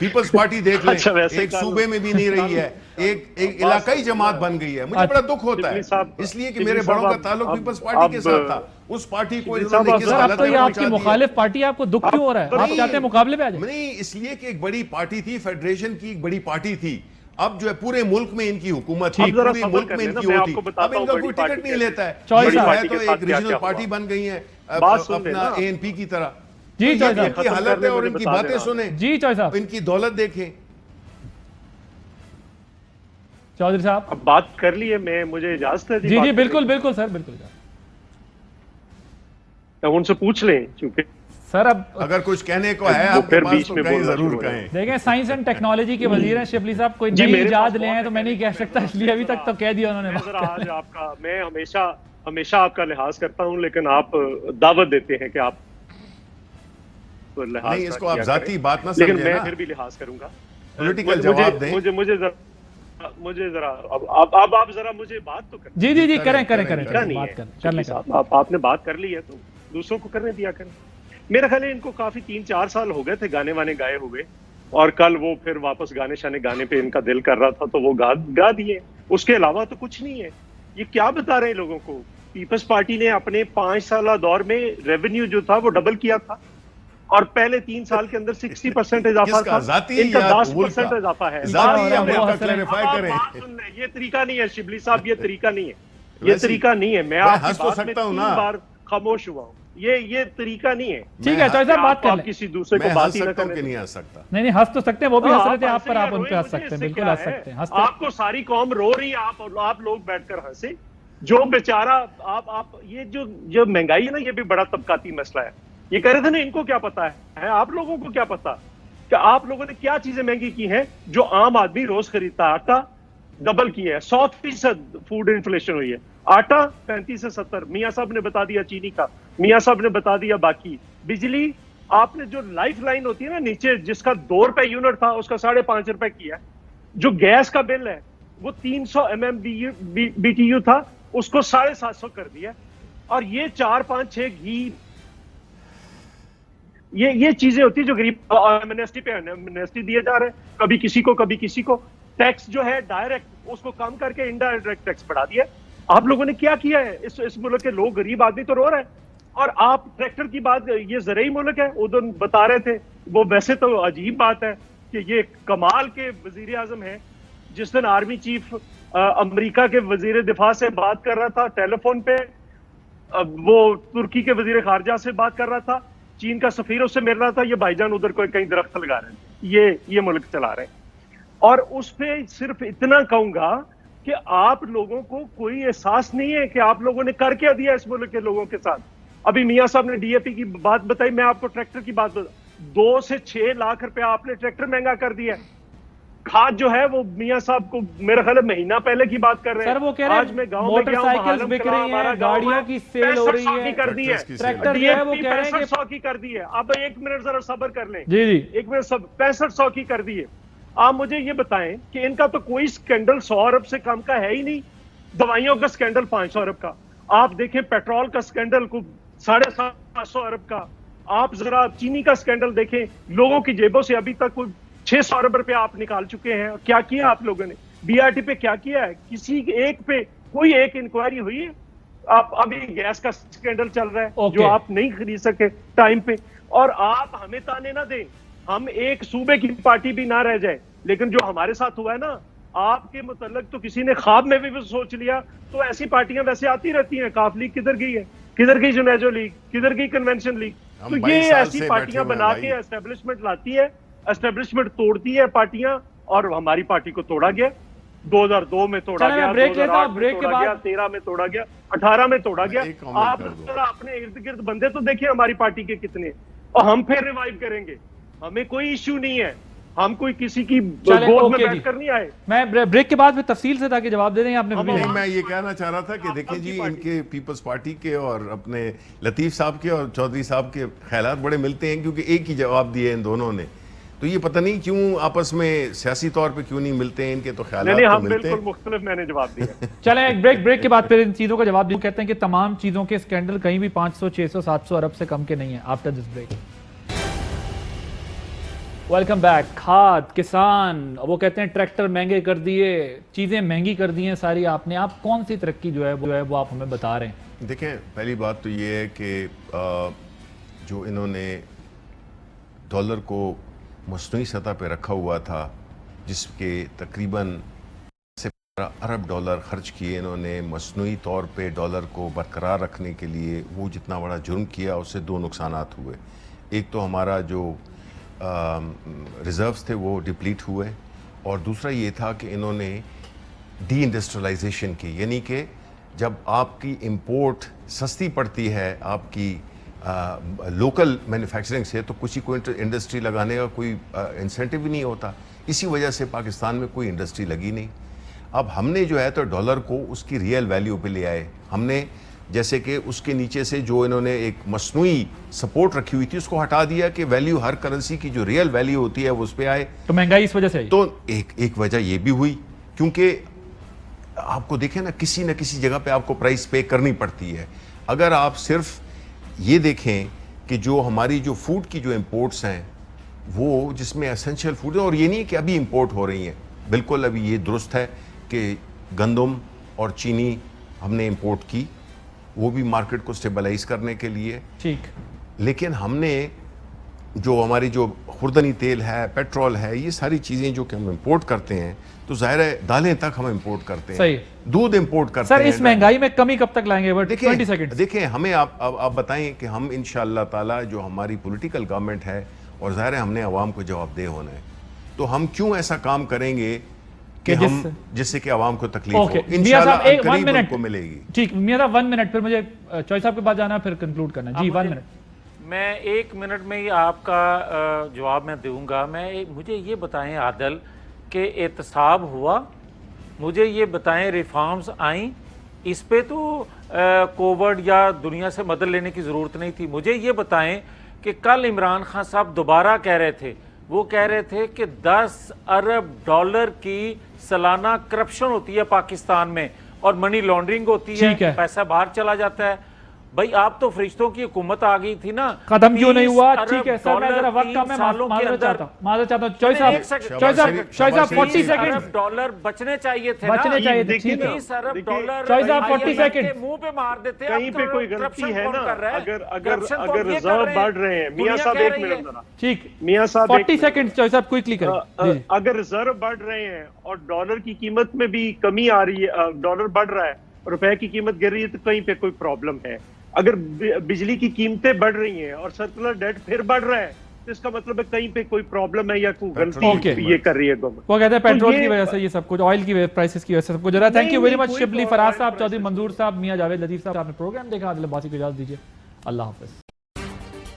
پیپلز پارٹی دیکھ لیں, اچھا ویسے ایک صوبے میں بھی نہیں رہی ہے, ایک علاقائی جماعت بن گئی ہے. مجھے بڑا دکھ ہوتا ہے اس لیے کہ میرے بڑوں کا تعلق پیپلز پارٹی کے ساتھ تھا. اس پارٹی کو انہوں نے کس سر اب حالت تو میں یہ آپ کی پہنچا دیا. مخالف پارٹی ہے, آپ کو دکھ کیوں ہو رہا ہے؟ آپ چاہتے ہیں مقابلے پہ آ جائیں؟ نہیں, اس لیے کہ ایک بڑی پارٹی تھی, فیڈریشن کی ایک بڑی پارٹی تھی. اب جو ہے پورے ملک میں ان کی حکومت ہے, پورے ملک میں ان کی ہوتی, اب ان کا کوئی ٹکٹ نہیں لیتا ہے. بڑی ہے تو ایک ریجنل پارٹی بن گئی ہے اپنا اے این پی کی طرح. جی یہ ان کی حالت ہے اور ان کی باتیں سنیں, جی چوہدری صاحب, ان کی دولت دیکھیں. چوہدری صاحب اب بات کر لی ہے, میں مجھے اجازت ہے جی جی بالکل بالکل سر, بالکل ان سے پوچھ لیں, چونکہ سر اب اگر کچھ کہنے کو ہے آپ کے پاس تو کہیں ضرور کہیں. دیکھیں سائنس اینڈ ٹیکنالوجی کے وزیر ہیں شبلی صاحب, کوئی نئی ایجاد لے ہیں تو میں نہیں کہہ سکتا, اس لیے ابھی تک تو کہہ دیا انہوں نے. آج آپ کا, میں ہمیشہ آپ کا لحاظ کرتا ہوں, لیکن آپ دعوت دیتے ہیں کہ آپ نہیں, اس کو آپ ذاتی بات نہ لیکن سمجھیں میں نا, پھر بھی لحاظ کروں گا. پولیٹیکل جواب دیں. مجھے ذرا اب آپ ذرا مجھے بات تو کریں. جی جی جی کریں نہیں ہے آپ نے بات کر لی ہے تو دوسروں کو کرنے دیا کریں. میرا خیال ہے ان کو کافی 3-4 سال ہو گئے تھے گانے وانے گائے ہوئے, اور کل وہ پھر واپس گانے شانے گانے پہ ان کا دل کر رہا تھا تو وہ گا دیے. اس کے علاوہ تو کچھ نہیں ہے. یہ کیا بتا رہے ہیں لوگوں کو؟ پیپلز پارٹی نے اپنے 5 سالہ دور میں ریونیو جو تھا وہ ڈبل کیا تھا, اور پہلے 3 سال کے اندر 60% اضافہ تھا. ان کا 10% اضافہ ہے. یہ طریقہ نہیں ہے شبلی صاحب, یہ طریقہ نہیں ہے, یہ طریقہ نہیں ہے. میں آپ کی بات میں 3 بار خاموش ہوا ہوں. یہ طریقہ نہیں ہے. ٹھیک ہے چوہدری صاحب بات کر لیں. کسی دوسرے کو بات ہی نہ کریں. نہیں ہنس سکتا. نہیں ہنس تو سکتے ہیں, وہ بھی ہنس رہے تھے آپ پر, آپ ان پہ ہنس سکتے ہیں, بالکل ہنس سکتے ہیں. آپ کو ساری قوم رو رہی ہے, آپ لوگ بیٹھ کر ہنسے. جو بیچارہ آپ یہ جو مہنگائی ہے نا, یہ بھی بڑا طبقاتی مسئلہ ہے. یہ کہہ رہے تھے نا ان کو کیا پتا ہے, آپ لوگوں کو کیا پتا کہ آپ لوگوں نے کیا چیزیں مہنگی کی ہیں جو عام آدمی روز خریدتا ہے. آٹا ڈبل کیا ہے, 100% فوڈ انفلیشن ہوئی ہے. آٹا 35 سے 70, میاں صاحب نے بتا دیا چینی کا, میاں صاحب نے بتا دیا باقی. بجلی آپ نے جو لائف لائن ہوتی ہے نا نیچے, جس کا 2 روپے یونٹ تھا اس کا 5.5 روپے کیا. جو گیس کا بل ہے وہ 300 MMBTU تھا, اس کو 750 کر دیا. اور یہ 4-5-6 گھی, یہ چیزیں ہوتی ہیں جو غریب. ایمنیسٹی پہ ایمنیسٹی دیے جا رہے ہیں, کبھی کسی کو کبھی کسی کو. ٹیکس جو ہے ڈائریکٹ اس کو کم کر کے انڈائریکٹ ٹیکس بڑھا دیا. آپ لوگوں نے کیا کیا ہے؟ اس ملک کے لوگ, غریب آدمی تو رو رہے ہیں. اور آپ ٹریکٹر کی بات, یہ زرعی ملک ہے, ادھر بتا رہے تھے. وہ ویسے تو عجیب بات ہے کہ یہ کمال کے وزیر اعظم ہیں. جس دن آرمی چیف امریکہ کے وزیر دفاع سے بات کر رہا تھا ٹیلی فون پہ, وہ ترکی کے وزیر خارجہ سے بات کر رہا تھا, چین کا سفیر اس سے مل رہا تھا, یہ بھائی جان ادھر کوئی کہیں درخت لگا رہے ہیں, یہ ملک چلا رہے ہیں. اور اس پہ صرف اتنا کہوں گا کہ آپ لوگوں کو کوئی احساس نہیں ہے کہ آپ لوگوں نے کر کیا دیا اس ملک کے لوگوں کے ساتھ. ابھی میاں صاحب نے DAP کی بات بتائی, میں آپ کو ٹریکٹر کی بات بتا, 2 سے 6 لاکھ روپے آپ نے ٹریکٹر مہنگا کر دیا. کھاد جو ہے وہ میاں صاحب کو میرا خیال ہے مہینہ پہلے کی بات کر رہے ہیں. سر وہ کہہ رہے آج میں گاؤں میں گیا ہوں, موٹر سائیکل بک رہی ہیں, گاڑیوں کی سیل ہو رہی ہے, کر دی ہے. ٹریکٹر جو ہے وہ کہہ رہے ہیں کہ 6500 کی کر دی ہے. اب 1 منٹ ذرا صبر کر لیں. جی جی 1 منٹ, 6500 کی کر دی ہے. آپ مجھے یہ بتائیں کہ ان کا تو کوئی سکینڈل 100 ارب سے کم کا ہے ہی نہیں. دوائیوں کا سکینڈل 500 ارب کا. آپ دیکھیں پیٹرول کا سکینڈل کو 750 ارب کا. آپ ذرا چینی کا سکینڈل دیکھیں, لوگوں کی جیبوں سے ابھی تک کوئی 600 ارب روپے آپ نکال چکے ہیں. کیا کیا آپ لوگوں نے؟ BRT پہ کیا کیا ہے؟ کسی ایک پہ کوئی ایک انکوائری ہوئی ہے؟ آپ ابھی گیس کا سکینڈل چل رہا ہے جو آپ نہیں خرید سکے ٹائم پہ. اور آپ ہمیں تانے نہ دیں, ہم ایک صوبے کی پارٹی بھی نہ رہ جائے, لیکن جو ہمارے ساتھ ہوا ہے نا, آپ کے متعلق تو کسی نے خواب میں بھی سوچ لیا. تو ایسی پارٹیاں ویسے آتی رہتی ہیں. کاف لیگ کدھر گئی ہے, کدھر گئی جنیجو لیگ, کدھر گئی کنونشن لیگ. تو یہ ایسی پارٹیاں بنا کے اسٹیبلشمنٹ لاتی ہے, اسٹیبلشمنٹ توڑتی ہے پارٹیاں, اور ہماری پارٹی کو توڑا گیا. 2002 میں توڑا گیا, 2008 میں توڑا گیا, 13 میں توڑا گیا, 18 میں توڑا گیا. آپ اپنے ارد گرد بندے تو دیکھیں ہماری پارٹی کے کتنے, اور ہم پھر ریوائیو کریں گے. ہمیں کوئی ایشو نہیں ہے, ہم کوئی کسی کی گود میں بیٹھ کر نہیں آئے. میں بریک کے بعد پھر تفصیل سے تاکہ جواب دے دیں. آپ نے میں یہ کہنا چاہ رہا تھا کہ دیکھیں جی, ان کے پیپلز پارٹی کے اور اپنے لطیف صاحب کے اور چودھری صاحب کے خیالات بڑے ملتے ہیں, کیونکہ ایک ہی جواب دیے ان دونوں نے. تو یہ پتہ نہیں کیوں آپس میں سیاسی طور پہ کیوں نہیں ملتے ہیں, ان کے تو خیالات تو ملتے ہیں. بالکل مختلف میں نے جواب دیا. چلیں ایک بریک کے بعد پھر ان چیزوں کا جواب دیں. کہتے ہیں کہ تمام چیزوں کے سکینڈل کہیں بھی 500 600 700 ارب سے کم کے نہیں ہیں. After this break. Welcome back. کھاد کسان وہ کہتے ہیں ٹریکٹر مہنگے کر دیے, چیزیں مہنگی کر دی ہیں ساری آپ نے. آپ کون سی ترقی جو ہے وہ آپ ہمیں بتا رہے ہیں؟ دیکھیں, پہلی بات تو یہ ہے کہ جو انہوں نے ڈالر کو مصنوعی سطح پہ رکھا ہوا تھا, جس کے تقریباً ارب ڈالر خرچ کیے انہوں نے مصنوعی طور پہ ڈالر کو برقرار رکھنے کے لیے, وہ جتنا بڑا جرم کیا اس سے دو نقصانات ہوئے. ایک تو ہمارا جو ریزروز تھے وہ ڈپلیٹ ہوئے, اور دوسرا یہ تھا کہ انہوں نے ڈی انڈسٹریلائزیشن کی, یعنی کہ جب آپ کی امپورٹ سستی پڑتی ہے آپ کی لوکل مینوفیکچرنگ سے, تو کسی کو انڈسٹری لگانے کا کوئی انسینٹیو ہی نہیں ہوتا. اسی وجہ سے پاکستان میں کوئی انڈسٹری لگی نہیں. اب ہم نے جو ہے تو ڈالر کو اس کی ریئل ویلیو پہ لے آئے. ہم نے جیسے کہ اس کے نیچے سے جو انہوں نے ایک مصنوعی سپورٹ رکھی ہوئی تھی اس کو ہٹا دیا کہ ویلیو ہر کرنسی کی جو ریئل ویلیو ہوتی ہے وہ اس پہ آئے. تو مہنگائی اس وجہ سے آئی. تو ایک وجہ یہ بھی ہوئی کیونکہ آپ کو دیکھیں نا کسی جگہ پہ آپ کو پرائس پے کرنی پڑتی ہے. اگر آپ صرف یہ دیکھیں کہ جو ہماری جو فوڈ کی جو امپورٹس ہیں وہ جس میں اسینشیل فوڈ ہے, اور یہ نہیں کہ ابھی امپورٹ ہو رہی ہیں, بالکل ابھی یہ درست ہے کہ گندم اور چینی ہم نے امپورٹ کی, وہ بھی مارکیٹ کو سٹیبلائز کرنے کے لیے. ٹھیک. لیکن ہم نے جو ہماری جو خوردنی تیل ہے, پیٹرول ہے, یہ ساری چیزیں جو کہ ہم امپورٹ کرتے ہیں, تو ظاہر ہے دالیں تک ہم امپورٹ کرتے ہیں. صحیح. دودھ امپورٹ کرتے ہیں. سر اس مہنگائی میں کمی کب تک لائیں گے؟ 20 سیکنڈ. دیکھیں ہمیں آپ بتائیں کہ ہم انشاءاللہ تعالی جو ہماری پولیٹیکل گورنمنٹ ہے, اور ظاہر ہے ہم نے عوام کو جواب دہ ہونا ہے, تو ہم کیوں ایسا کام کریں گے کہ ہم جس سے کہ عوام کو تکلیف ہو. انشاءاللہ قریب ان کو ملے گی. ٹھیک میاں صاحب 1 منٹ, پھر مجھے چوہی صاحب کے بعد جانا ہے, پھر کنکلوڈ کرنا ہے. جی 1 منٹ. میں 1 منٹ میں ہی آپ کا جواب میں دوں گا. مجھے یہ بتائیں عادل کہ احتساب ہوا, مجھے یہ بتائیں ریفارمز آئیں, اس پہ تو کووڈ یا دنیا سے مدد لینے کی ضرورت نہیں تھی. مجھے یہ بتائیں کہ کل عمران خان صاحب دوبارہ کہہ رہے تھے, وہ کہہ رہے تھے کہ 10 ارب ڈالر کی سالانہ کرپشن ہوتی ہے پاکستان میں اور منی لانڈرنگ ہوتی ہے, پیسہ باہر چلا جاتا ہے. بھائی آپ تو فرشتوں کی حکومت آ گئی تھی نا, ختم کیوں نہیں ہوا؟ ٹھیک ہے سر, میں ذرا وقت کم ہے, معذرت چاہتا ہوں. چوہی صاحب 40 سیکنڈ. ڈالر بچنے چاہیے تھے, بچنے چاہیے تھے. 30 ارب ڈالر چوہی صاحب 40 سیکنڈ منہ پہ مار دیتے. کہیں پہ کوئی غلطی ہے نا, اگر ریزرو بڑھ رہے ہیں, میاں صاحب 1 منٹ ذرا. ٹھیک, میاں صاحب 40 سیکنڈ. چوہی صاحب کوئکلی کریں. اگر ریزرو بڑھ رہے ہیں اور ڈالر کی قیمت میں بھی کمی آ رہی ہے, ڈالر بڑھ رہا ہے, روپے کی قیمت گر رہی ہے, تو کہیں پہ کوئی پرابلم ہے. اگر بجلی کی قیمتیں بڑھ رہی ہیں اور سرکولر ڈیٹ پھر بڑھ رہا ہے, تو اس کا مطلب ہے کہیں پہ کوئی پرابلم ہے یا کوئی غلطی یہ کر رہی ہے گورنمنٹ. وہ کہتے ہیں پیٹرول کی وجہ سے یہ سب کچھ, آئل کی پرائسز کی وجہ سے سب کچھ. Thank you very much Shibli Faraz صاحب, چودھری منظور صاحب, میاں جاوید لطیف صاحب. آپ نے پروگرام دیکھا, عادل عباسی کو اجازت دیجیے. اللہ حافظ.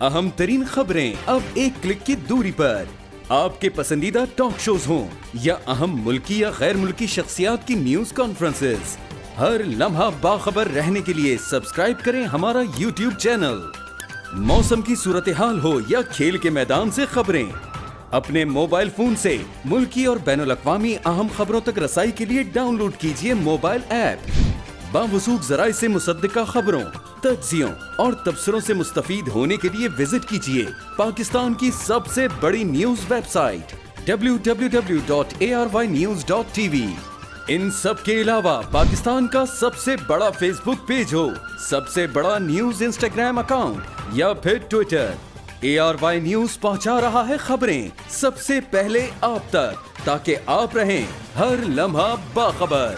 اہم ترین خبریں اب ایک کلک کی دوری پر. آپ کے پسندیدہ ٹاک شوز ہوں یا اہم ملکی یا غیر ملکی شخصیات کی نیوز کانفرنسز, ہر لمحہ باخبر رہنے کے لیے سبسکرائب کریں ہمارا YouTube چینل. موسم کی صورتحال ہو یا کھیل کے میدان سے خبریں, اپنے موبائل فون سے ملکی اور بین الاقوامی اہم خبروں تک رسائی کے لیے ڈاؤن لوڈ کیجیے موبائل ایپ. باوثوق ذرائع سے مصدقہ خبروں, تجزیوں اور تبصروں سے مستفید ہونے کے لیے وزٹ کیجیے پاکستان کی سب سے بڑی نیوز ویب سائٹ www.arYnews.tv. ان سب کے علاوہ پاکستان کا سب سے بڑا فیس بک پیج ہو, سب سے بڑا نیوز انسٹاگرام اکاؤنٹ یا پھر ٹویٹر, ARY نیوز پہنچا رہا ہے خبریں سب سے پہلے آپ تک, تاکہ آپ رہیں ہر لمحہ باخبر.